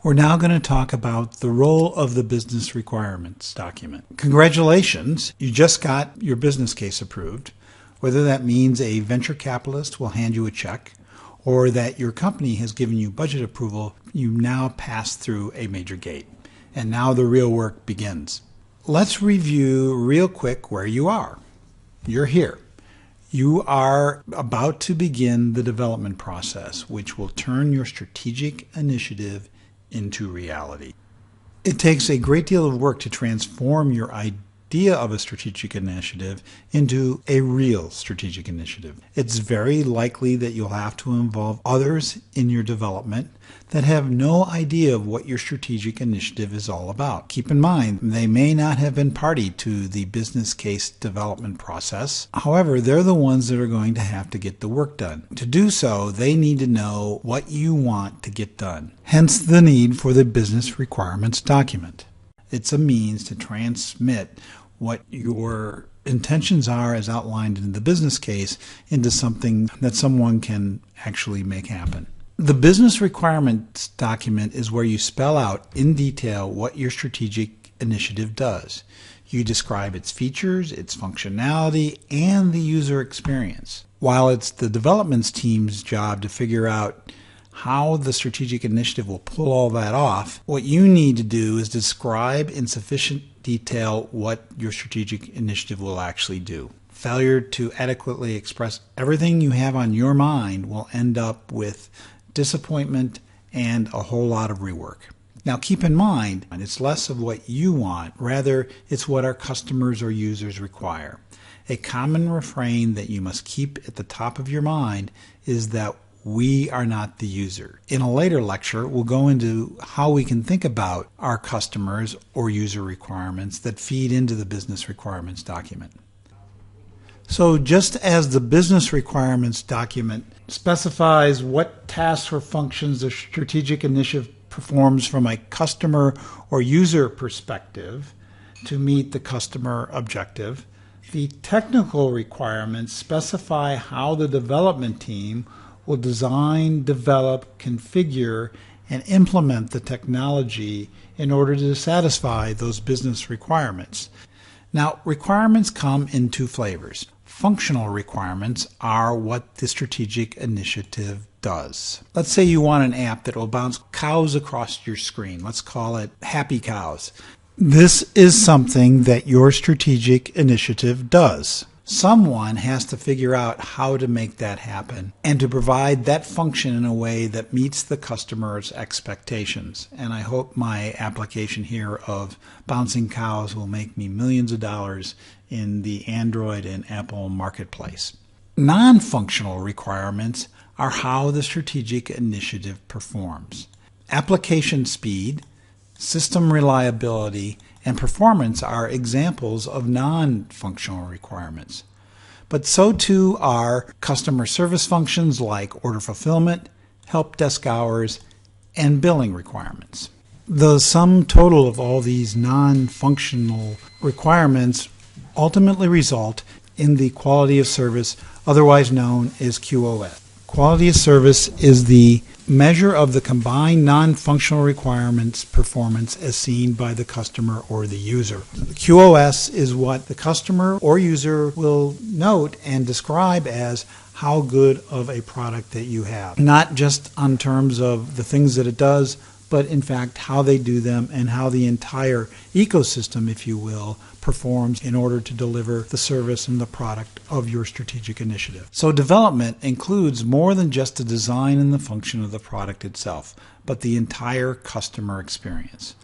We're now going to talk about the role of the business requirements document. Congratulations, you just got your business case approved. Whether that means a venture capitalist will hand you a check or that your company has given you budget approval, you now pass through a major gate. And now the real work begins. Let's review real quick where you are. You're here. You are about to begin the development process, which will turn your strategic initiative into reality. It takes a great deal of work to transform your idea of a strategic initiative into a real strategic initiative. It's very likely that you'll have to involve others in your development that have no idea of what your strategic initiative is all about. Keep in mind, they may not have been party to the business case development process. However, they're the ones that are going to have to get the work done. To do so, they need to know what you want to get done. Hence the need for the business requirements document. It's a means to transmit what your intentions are as outlined in the business case into something that someone can actually make happen. The business requirements document is where you spell out in detail what your strategic initiative does. You describe its features, its functionality, and the user experience. While it's the development team's job to figure out how the strategic initiative will pull all that off, what you need to do is describe in sufficient detail what your strategic initiative will actually do. Failure to adequately express everything you have on your mind will end up with disappointment and a whole lot of rework. Now keep in mind, it's less of what you want, rather it's what our customers or users require. A common refrain that you must keep at the top of your mind is that we are not the user. In a later lecture, we'll go into how we can think about our customers or user requirements that feed into the business requirements document. So just as the business requirements document specifies what tasks or functions the strategic initiative performs from a customer or user perspective to meet the customer objective, the technical requirements specify how the development team will design, develop, configure, and implement the technology in order to satisfy those business requirements. Now, requirements come in two flavors. Functional requirements are what the strategic initiative does. Let's say you want an app that will bounce cows across your screen. Let's call it Happy Cows. This is something that your strategic initiative does. Someone has to figure out how to make that happen and to provide that function in a way that meets the customer's expectations. And I hope my application here of bouncing cows will make me millions of dollars in the Android and Apple marketplace. Non-functional requirements are how the strategic initiative performs. Application speed, system reliability, and performance are examples of non-functional requirements. But so too are customer service functions like order fulfillment, help desk hours, and billing requirements. The sum total of all these non-functional requirements ultimately result in the quality of service, otherwise known as QoS. Quality of service is the measure of the combined non-functional requirements performance as seen by the customer or the user. QoS is what the customer or user will note and describe as how good of a product that you have. Not just on terms of the things that it does, but in fact how they do them and how the entire ecosystem, if you will, performs in order to deliver the service and the product of your strategic initiative. So development includes more than just the design and the function of the product itself, but the entire customer experience,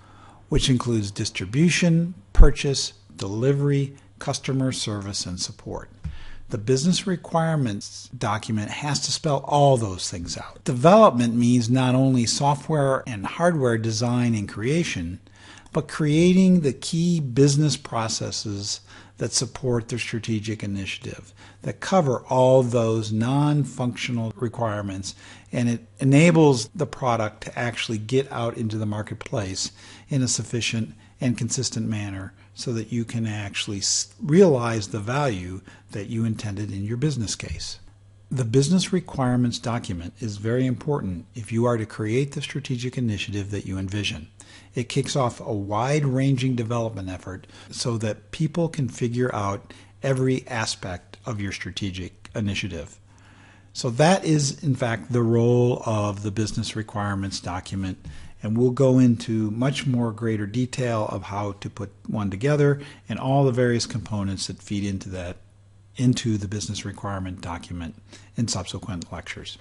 which includes distribution, purchase, delivery, customer service, and support. The business requirements document has to spell all those things out. Development means not only software and hardware design and creation, but creating the key business processes that support the strategic initiative, that cover all those non-functional requirements, and it enables the product to actually get out into the marketplace in a sufficient and consistent manner so that you can actually realize the value that you intended in your business case. The business requirements document is very important if you are to create the strategic initiative that you envision. It kicks off a wide-ranging development effort so that people can figure out every aspect of your strategic initiative. So that is, in fact, the role of the business requirements document, and we'll go into much more greater detail of how to put one together and all the various components that feed into the business requirement document in subsequent lectures.